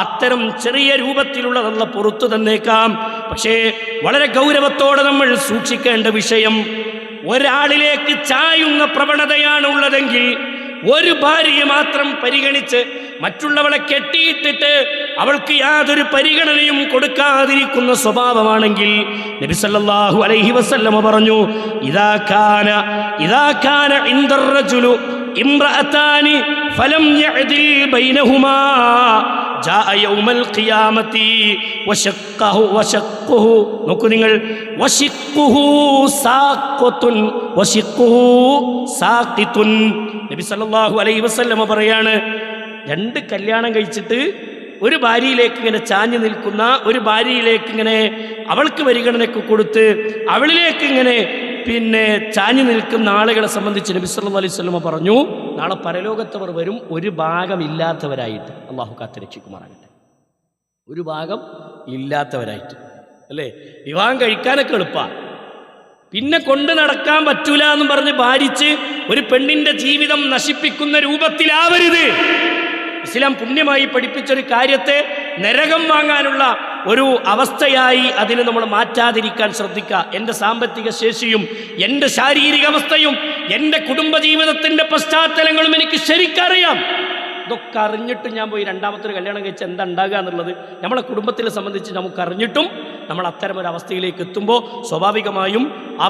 അത്തരം ചെറിയ രൂപത്തിലുള്ളതല്ല പുറത്തു തന്നേക്കാം. പക്ഷേ വളരെ ഗൗരവത്തോടെ നമ്മൾ സൂക്ഷിക്കേണ്ട വിഷയം, ഒരാളിലേക്ക് ചായുന്ന പ്രവണതയാണ് ഉള്ളതെങ്കിൽ, ഒരു ഭാര്യയെ മാത്രം പരിഗണിച്ച് മറ്റുള്ളവളെ കെട്ടിയിട്ടിട്ട് അവൾക്ക് യാതൊരു പരിഗണനയും കൊടുക്കാതിരിക്കുന്ന സ്വഭാവമാണെങ്കിൽ, നബി സല്ലല്ലാഹു അലൈഹി വസല്ലമ പറഞ്ഞു, ഇദാ കാന ഇൻദർ റജുലു ഇംറഅതാനി ഫലം യഅദിൽ ബൈനഹുമാ ജാഅ യൗമൽ ഖിയാമത്തി വശഖ്ഖുഹു, നോക്കൂ നിങ്ങൾ, വശിഖ്ഖുഹു സാഖിത്തുൻ. നബി സല്ലല്ലാഹു അലൈഹി വസല്ലമ പറയാണ്, 2 കല്യാണം കഴിച്ചിട്ട് ഒരു ഭാര്യയിലേക്ക് ഇങ്ങനെ ചാഞ്ഞു നിൽക്കുന്ന, ഒരു ഭാര്യയിലേക്ക് ഇങ്ങനെ അവൾക്ക് പരിഗണനയ്ക്ക് കൊടുത്ത് അവളിലേക്ക് ഇങ്ങനെ ചാഞ്ഞു നിൽക്കുന്ന ആളുകളെ സംബന്ധിച്ച് നബി സല്ലല്ലാഹു അലൈഹി വസല്ലമ പറഞ്ഞു, നാളെ പരലോകത്തവർ വരും ഒരു ഭാഗമില്ലാത്തവരായിട്ട്. അള്ളാഹു കാത്തുരക്ഷിക്കുമാറാകട്ടെ. ഒരു ഭാഗം ഇല്ലാത്തവരായിട്ട്, അല്ലേ? വിവാഹം കഴിക്കാനൊക്കെ എളുപ്പമാണ്. പിന്നെ കൊണ്ട് നടക്കാൻ പറ്റൂല എന്നും പറഞ്ഞ് ഭാരിച്ച് ഒരു പെണ്ണിൻ്റെ ജീവിതം നശിപ്പിക്കുന്ന രൂപത്തിലാവരുത്. ഇസ്ലാം പുണ്യമായി പഠിപ്പിച്ചൊരു കാര്യത്തെ നരകം വാങ്ങാനുള്ള ഒരു അവസ്ഥയായി അതിന് നമ്മൾ മാറ്റാതിരിക്കാൻ ശ്രദ്ധിക്കുക. എൻ്റെ സാമ്പത്തിക ശേഷിയും എൻ്റെ ശാരീരിക അവസ്ഥയും എൻ്റെ കുടുംബജീവിതത്തിൻ്റെ പശ്ചാത്തലങ്ങളും എനിക്ക് ശരിക്കറിയാം. ഇതൊക്കെ അറിഞ്ഞിട്ടും ഞാൻ പോയി രണ്ടാമത്തൊരു കല്യാണം കഴിച്ച് എന്താ ഉണ്ടാകുക എന്നുള്ളത് നമ്മളെ കുടുംബത്തിനെ സംബന്ധിച്ച് നമുക്കറിഞ്ഞിട്ടും നമ്മൾ അത്തരമൊരവസ്ഥയിലേക്ക് എത്തുമ്പോൾ സ്വാഭാവികമായും ആ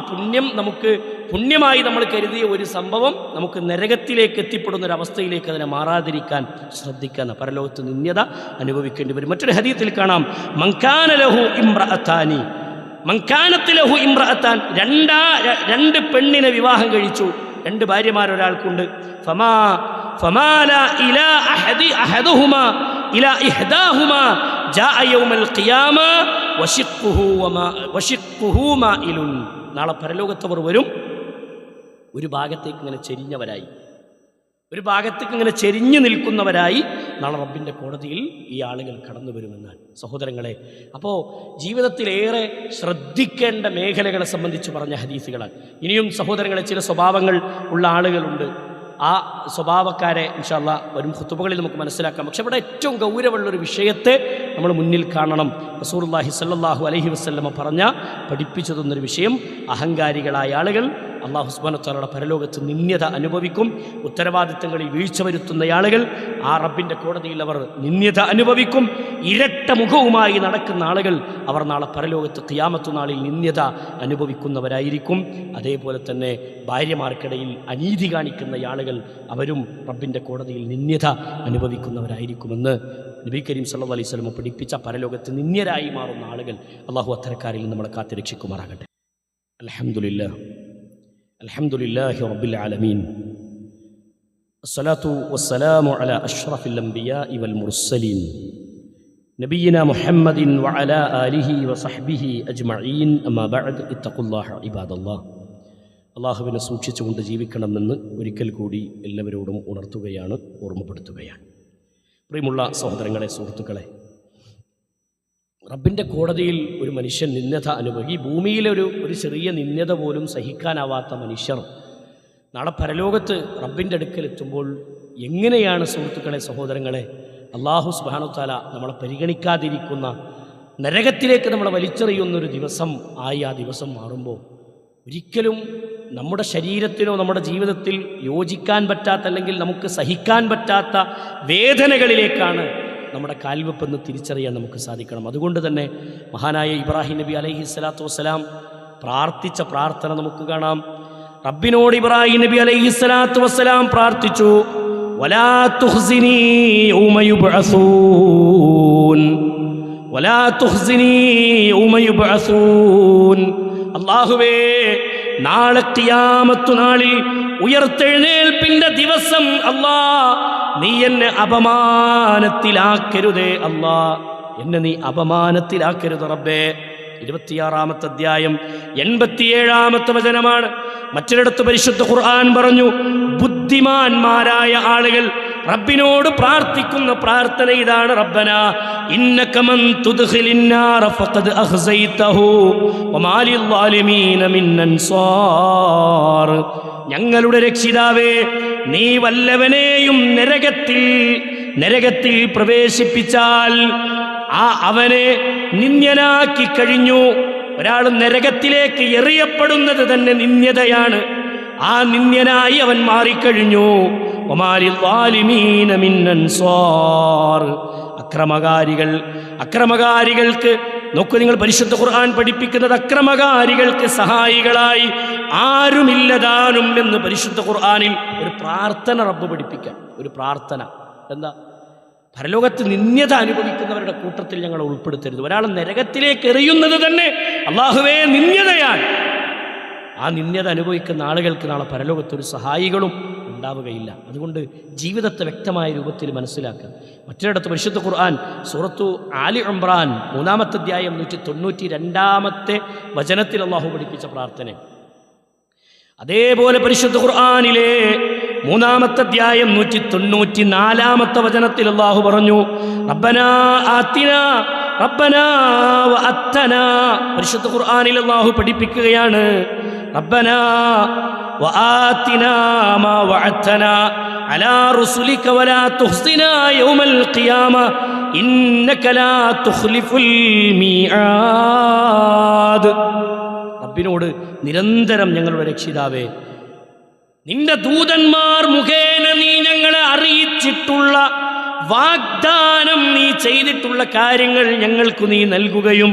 പുണ്യമായി നമ്മൾ കരുതിയ ഒരു സംഭവം നമുക്ക് നരകത്തിലേക്ക് എത്തിപ്പെടുന്ന ഒരു അവസ്ഥയിലേക്ക് അതിനെ മാറാതിരിക്കാൻ ശ്രദ്ധിക്കുന്ന പരലോകത്ത് നിന്യത അനുഭവിക്കേണ്ടി വരും. മറ്റൊരു ഹദീസിൽ കാണാം, മൻകാനലഹു ഇംറഅത്താൻ, രണ്ട് പെണ്ണിനെ വിവാഹം കഴിച്ചു, രണ്ട് ഭാര്യമാരൊരാൾക്കുണ്ട്. ഫമാല ഇലാ അഹദുഹുമാ ഇലാ ഇഹ്ദാഹുമാ ജാഅ യൗമൽ ഖിയാമ വശിഖ്ഖുഹു മാഇലുൻ. നാളെ പരലോകത്തവർ വരും ഒരു ഭാഗത്തേക്ക് ഇങ്ങനെ ചെരിഞ്ഞവരായി, ഒരു ഭാഗത്തേക്ക് ഇങ്ങനെ ചെരിഞ്ഞു നിൽക്കുന്നവരായി നാളെ റബ്ബിൻ്റെ കോടതിയിൽ ഈ ആളുകൾ കടന്നു വരുമെന്നാണ്. സഹോദരങ്ങളെ, അപ്പോൾ ജീവിതത്തിലേറെ ശ്രദ്ധിക്കേണ്ട മേഖലകളെ സംബന്ധിച്ച് പറഞ്ഞ ഹദീസുകളാണ്. ഇനിയും സഹോദരങ്ങളെ, ചില സ്വഭാവങ്ങൾ ഉള്ള ആളുകളുണ്ട്. ആ സ്വഭാവക്കാരെ ഇൻഷാ അല്ലാഹ് വരും ഖുതുബകളിൽ നമുക്ക് മനസ്സിലാക്കാം. പക്ഷെ ഇവിടെ ഏറ്റവും ഗൗരവമുള്ളൊരു വിഷയത്തെ നമ്മൾ മുന്നിൽ കാണണം. റസൂലുള്ളാഹി സ്വല്ലല്ലാഹു അലൈഹി വസല്ലമ പഠിപ്പിച്ചു തന്നൊരു വിഷയം, അഹങ്കാരികളായ ആളുകൾ അല്ലാഹു സുബ്ഹാനഹു വ തആലയുടെ പരലോകത്ത് നിന്ദ്യത അനുഭവിക്കും. ഉത്തരവാദിത്തങ്ങളിൽ വീഴ്ച വരുത്തുന്ന ആളുകൾ ആ റബ്ബിൻ്റെ കോടതിയിൽ അവർ നിന്ദ്യത അനുഭവിക്കും. ഇരട്ട മുഖവുമായി നടക്കുന്ന ആളുകൾ അവർ നാളെ പരലോകത്ത് ഖിയാമത്ത് നാളിൽ നിന്ദ്യത അനുഭവിക്കുന്നവരായിരിക്കും. അതേപോലെ തന്നെ ഭാര്യമാർക്കിടയിൽ അനീതി കാണിക്കുന്ന ആളുകൾ അവരും റബ്ബിൻ്റെ കോടതിയിൽ നിന്ദ്യത അനുഭവിക്കുന്നവരായിരിക്കുമെന്ന് നബി കരീം സല്ലല്ലാഹു അലൈഹി വസല്ലം പഠിപ്പിച്ച പരലോകത്ത് നിന്ദ്യരായി മാറുന്ന ആളുകൾ അല്ലാഹു അത്തരക്കാരിൽ നിന്ന് നമ്മളെ കാത്തുരക്ഷിക്കുമാറാകട്ടെ. അൽഹംദുലില്ലാഹി റബ്ബിൽ ആലമീൻ, അസ്സലാത്തു വസ്സലാമു അലാ അഷ്റഫിൽ അംബിയാഇ വൽ മുർസലീൻ നബിയിനാ മുഹമ്മദിൻ വഅലാ ആലിഹി വസഹ്ബിഹി അജ്മഈൻ. അമ്മാ ബഅദ്, ഇത്തഖുല്ലാഹ ഇബാദല്ലാഹ്. അല്ലാഹുവിനെ സൂക്ഷിച്ചുകൊണ്ട് ജീവിക്കണമെന്ന് ഒരിക്കൽ കൂടി എല്ലാവരോടും ഉണർത്തുകയാണ്, ഓർമ്മപ്പെടുത്തുകയാണ്. പ്രിയമുള്ള സഹോദരങ്ങളെ, സുഹൃത്തുക്കളെ, റബ്ബിൻ്റെ കോടതിയിൽ ഒരു മനുഷ്യൻ നിന്ദ്യത ഈ ഭൂമിയിലെ ഒരു ചെറിയ നിന്ദ്യത പോലും സഹിക്കാനാവാത്ത മനുഷ്യർ നാളെ പരലോകത്ത് റബ്ബിൻ്റെ അടുക്കലെത്തുമ്പോൾ എങ്ങനെയാണ് സുഹൃത്തുക്കളെ, സഹോദരങ്ങളെ, അല്ലാഹു സുബ്ഹാനഹു വ തആല നമ്മളെ പരിഗണിക്കാതിരിക്കുന്ന നരകത്തിലേക്ക് നമ്മളെ വലിച്ചെറിയുന്നൊരു ദിവസം ആയി ആ ദിവസം മാറുമ്പോൾ ഒരിക്കലും നമ്മുടെ ശരീരത്തിനോ നമ്മുടെ ജീവിതത്തിൽ യോജിക്കാൻ പറ്റാത്ത, അല്ലെങ്കിൽ നമുക്ക് സഹിക്കാൻ പറ്റാത്ത വേദനകളിലേക്കാണ് നമ്മുടെ കാൽവെപ്പെന്ന് തിരിച്ചറിയാൻ നമുക്ക് സാധിക്കണം. അതുകൊണ്ട് തന്നെ മഹാനായ ഇബ്രാഹിം നബി അലൈഹി സ്വലാത്തു വസ്സലാം പ്രാർത്ഥിച്ച പ്രാർത്ഥന നമുക്ക് കാണാം. റബ്ബിനോട് ഇബ്രാഹിം നബി അലൈഹി സ്വലാത്തു വസ്സലാം പ്രാർത്ഥിച്ചു, വലാ തുഖ്സിനി യൗമ യുബ്അസൂൻ, വലാ തുഖ്സിനി യൗമ യുബ്അസൂൻ. അല്ലാഹുവേ, നാളെ ഖിയാമത്ത് നാളിൽ ഉയർത്തെഴുന്നേൽപ്പിന്റെ ദിവസം അല്ലാ, നീ എന്നെ അപമാനത്തിലാക്കരുതേ അല്ലാ, എന്നെ നീ അപമാനത്തിലാക്കരുത് റബ്ബേ. 26-ാമത്തെ അധ്യായം 87-ാമത്തെ വചനമാണ്. മറ്റൊരിടത്ത് പരിശുദ്ധ ഖുർആൻ പറഞ്ഞു, ബുദ്ധിമാന്മാരായ ആളുകൾ റബ്ബിനോട് പ്രാർത്ഥിക്കുന്ന പ്രാർത്ഥന ഇതാണ്, റബ്ബനാ ഇന്നക മൻ തുദ്ഖിലിന്നാറ ഫഖദ് അഖ്സൈതഹു വമാ ലിൽസാലിമീന മിൻ അൻസാർ. ഞങ്ങളുടെ രക്ഷിതാവേ, നീ വല്ലവനെയും നരകത്തിൽ പ്രവേശിപ്പിച്ചാൽ അവനെ നിന്ദ്യനാക്കി കഴിഞ്ഞു. ഒരാൾ നരകത്തിലേക്ക് എറിയപ്പെടുന്നത് തന്നെ നിന്ദ്യതയാണ്. ആ നിന്ദ്യനായി അവൻ മാറിക്കഴിഞ്ഞു. വമാ ലിൽസാലിമീന മിൻ അൻസാർ. അക്രമകാരികൾക്ക് നോക്കൂ, നിങ്ങൾ പരിശുദ്ധ ഖുർആൻ പഠിപ്പിക്കുന്നത് അക്രമകാരികൾക്ക് സഹായികളായി ആരുമില്ലതാനും എന്ന് പരിശുദ്ധ ഖുർആനിൽ ഒരു പ്രാർത്ഥന റബ്ബ് പഠിപ്പിക്കാം. ഒരു പ്രാർത്ഥന എന്താ? പരലോകത്ത് നിന്ദ്യത അനുഭവിക്കുന്നവരുടെ കൂട്ടത്തിൽ ഞങ്ങൾ ഉൾപ്പെടുത്തരുത്. ഒരാൾ നരകത്തിലേക്ക് എറിയുന്നത് തന്നെ അല്ലാഹുവേ നിന്ദ്യതയാണ്. ആ നിന്ദ്യത അനുഭവിക്കുന്ന ആളുകൾക്ക് നാളെ പരലോകത്തൊരു സഹായികളും ഉണ്ടാവുകയില്ല. അതുകൊണ്ട് ജീവിതത്തെ വ്യക്തമായ രൂപത്തിൽ മനസ്സിലാക്കുക. മറ്റൊരിടത്ത് പരിശുദ്ധ ഖുർആൻ സൂറത്തു ആലി ഇംറാൻ 3-ാമത്തെ അധ്യായം 192-ാമത്തെ വചനത്തിൽ അല്ലാഹു പഠിപ്പിച്ച പ്രാർത്ഥന. അതേപോലെ പരിശുദ്ധ ഖുർആനിലെ മൂന്നാമത്തെ അധ്യായം 194 വചനത്തിൽ അല്ലാഹു പറഞ്ഞു, റബ്ബനാ ആതിനാ റബ്ബനാ വഅത്തനാ. പരിശുദ്ധ ഖുർആനിൽ അല്ലാഹു പഠിപ്പിക്കുകയാണ്, റബ്ബനാ വആതിനാ മാ വഅദ്തനാ അലാ റുസുലിക വലാ തുഖ്സിനാ യൗമൽ ഖിയാമ ഇന്നക ലാ തുഖ്ലിഫുൽ മീആദ്. റബ്ബിനോട് നിരന്തരം ഞങ്ങളുടെ രക്ഷിതാവേ, നിന്റെ ദൂതന്മാർ മുഖേന നീ ഞങ്ങളെ അറിയിച്ചിട്ടുള്ള വാഗ്ദാനം, നീ ചെയ്തിട്ടുള്ള കാര്യങ്ങൾ ഞങ്ങൾക്ക് നീ നൽകുകയും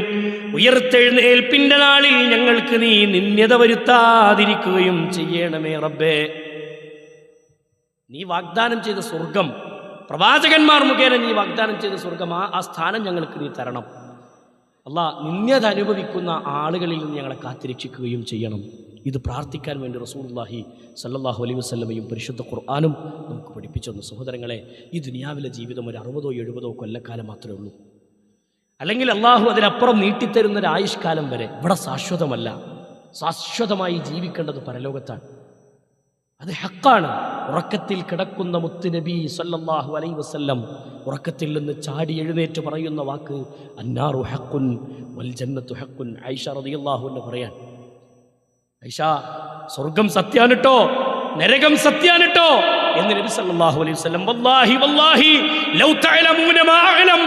ഉയർത്തെഴുന്നേൽപ്പിന്റെ നാളിൽ ഞങ്ങൾക്ക് നീ നിന്ദ്യത വരുത്താതിരിക്കുകയും ചെയ്യണമേ റബ്ബേ. നീ വാഗ്ദാനം ചെയ്ത സ്വർഗം, പ്രവാചകന്മാർ മുഖേന നീ വാഗ്ദാനം ചെയ്ത സ്വർഗം, ആ സ്ഥാനം ഞങ്ങൾക്ക് നീ തരണം. അല്ലാഹ്, നിന്ദ്യത അനുഭവിക്കുന്ന ആളുകളിൽ നിന്ന് ഞങ്ങളെ കാത്തിരക്ഷിക്കുകയും ചെയ്യണം. ഇത് പ്രാർത്ഥിക്കാൻ വേണ്ടി റസൂലുള്ളാഹി സ്വല്ലല്ലാഹു അലൈഹി വസല്ലമയും പരിശുദ്ധ ഖുർആനും നമുക്ക് പഠിപ്പിച്ചു തന്നു. സഹോദരങ്ങളെ, ഈ ദുനിയാവിലെ ജീവിതം ഒരു 60-70 കൊല്ലക്കാലം മാത്രമേ ഉള്ളൂ. അല്ലെങ്കിൽ അള്ളാഹു അതിനപ്പുറം നീട്ടിത്തരുന്നൊരു ആയുഷ്കാലം വരെ ഇവിടെ ശാശ്വതമല്ല. ശാശ്വതമായി ജീവിക്കേണ്ടത് പരലോകത്താണ്. അത് ഹക്കാണ്. ഉറക്കത്തിൽ കിടക്കുന്ന മുത്തുനബി സ്വല്ലല്ലാഹു അലൈഹി വസല്ലം ഉറക്കത്തിൽ നിന്ന് ചാടി എഴുന്നേറ്റ് പറയുന്ന വാക്ക് അന്നാറു ഹഖുൻ വൽ ജന്നത്തു ഹഖുൻ. ആയിഷ റളിയല്ലാഹു അൻഹ പറയാൻ, ആയിഷ, സ്വർഗം സത്യാനിട്ടോ നരകം സത്യാനിട്ടോ എന്ന് നബി സല്ലല്ലാഹു അലൈഹി വസല്ലം, വല്ലാഹി വല്ലാഹി ലൗ തഅലമൂന മാ അഅലം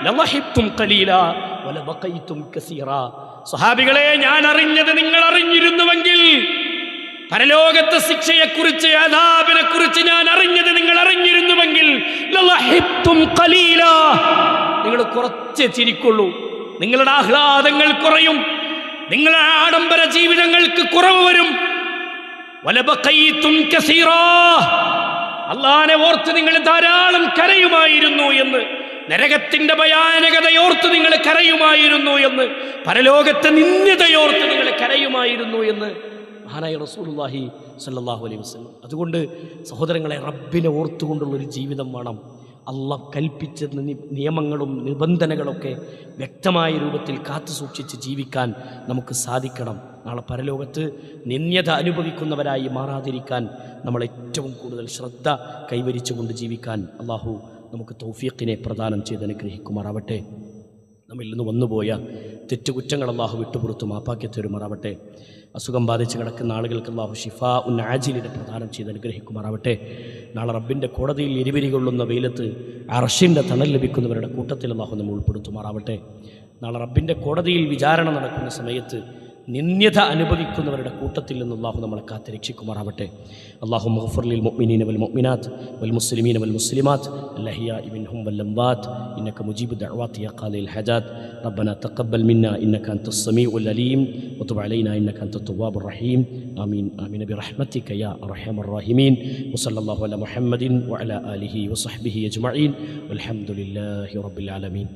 ലളഹിബ്തും ഖലീലാ വലബഖൈതും കസീറാ. സ്വഹാബികളെ, ഞാൻ അറിഞ്ഞത് നിങ്ങൾ അറിഞ്ഞിരുന്നുവെങ്കിൽ, പരലോകത്തെ ശിക്ഷയെക്കുറിച്ച്, അദാബിനെ കുറിച്ച് ഞാൻ അറിഞ്ഞത് നിങ്ങൾ അറിഞ്ഞിരുന്നുവെങ്കിൽ, ലളഹിബ്തും ഖലീലാ, നിങ്ങൾ കുറച്ചേ ചിരിക്കുള്ളൂ, നിങ്ങളുടെ ആഹ്ലാദങ്ങൾ കുറയും, നിങ്ങളുടെ ആഡംബര ജീവിതങ്ങൾക്ക് കുറവ് വരും. വലബഖൈതും കസീറാ, അല്ലാഹനെ ഓർത്ത് നിങ്ങൾ ധാരാളം കരയുമായിരുന്നു എന്ന്, നരകത്തിന്റെ ഭയാനകതയോർത്ത് നിങ്ങൾ കരയുമായിരുന്നു എന്ന്, പരലോകത്തെ നിന്ദ്യതയോർത്ത് നിങ്ങൾ കരയുമായിരുന്നു എന്ന് മഹാനായ റസൂലുള്ളാഹി സ്വല്ലല്ലാഹു അലൈഹി വസല്ലം. അതുകൊണ്ട് സഹോദരങ്ങളെ, റബ്ബിനെ ഓർത്തുകൊണ്ടുള്ളൊരു ജീവിതം വേണം. അള്ളാഹ് കൽപ്പിച്ച നിയമങ്ങളും നിബന്ധനകളൊക്കെ വ്യക്തമായ രൂപത്തിൽ കാത്തു സൂക്ഷിച്ച് ജീവിക്കാൻ നമുക്ക് സാധിക്കണം. നാളെ പരലോകത്ത് നിന്ദ്യത അനുഭവിക്കുന്നവരായി മാറാതിരിക്കാൻ നമ്മൾ ഏറ്റവും കൂടുതൽ ശ്രദ്ധ കൈവരിച്ചുകൊണ്ട് ജീവിക്കാൻ അള്ളാഹു നമുക്ക് തൗഫീഖിനെ പ്രദാനം ചെയ്ത് അനുഗ്രഹിക്കുമാറാവട്ടെ. നമ്മിൽ നിന്ന് വന്നുപോയ തെറ്റുകുറ്റങ്ങൾ അള്ളാഹു വിട്ടുപുറത്ത് മാപ്പാക്കി തരുമാറാവട്ടെ. അസുഖം ബാധിച്ച് കിടക്കുന്ന ആളുകൾക്ക് അള്ളാഹു ഷിഫാ ഉൻ ആജിലിനെ പ്രദാനം ചെയ്ത് അനുഗ്രഹിക്കുമാറാവട്ടെ. നാളെ റബ്ബിൻ്റെ കോടതിയിൽ എരിവിരി കൊള്ളുന്ന വെയിലത്ത് അർശിൻ്റെ തണൽ ലഭിക്കുന്നവരുടെ കൂട്ടത്തിൽ അള്ളാഹു നമ്മൾ ഉൾപ്പെടുത്തുമാറാവട്ടെ. നാളെ റബ്ബിൻ്റെ കോടതിയിൽ വിചാരണ നടക്കുന്ന സമയത്ത് നിന്ദ്യത അനുഭവിക്കുന്നവരുടെ കൂട്ടത്തിൽ നിന്ന് അള്ളാഹു നമ്മളെ കാത്തുരക്ഷിക്കുമാറാവട്ടെ. അല്ലാഹുമ്മ ഗ്ഫിർ ലിൽ മുഅ്മിനീന വൽ മുഅ്മിനാത്ത് വൽ മുസ്ലിമീന വൽ മുസ്ലിമാത്ത് അൽഅഹ്യാഇ മിൻഹും വൽ അംവാത്ത് ഇന്നക മുജീബു ദഅവാതി യാ ഖാദിൽ ഹജാത്ത് റബ്ബനാ തഖബ്ബൽ മിന്നാ ഇന്നക അൻതസ് സമീഉൽ അലീം വതുബ് അലൈനാ ഇന്നക അൻതത് തവ്വാബുർ റഹീം. ആമീൻ ആമീൻ ബിറഹ്മതിക യാ അർഹമർ റഹീമീൻ. വസല്ലല്ലാഹു അലാ മുഹമ്മദിൻ വഅലാ ആലിഹി വസഹ്ബിഹി അജ്മഈൻ വൽഹംദുലില്ലാഹി റബ്ബിൽ ആലമീൻ.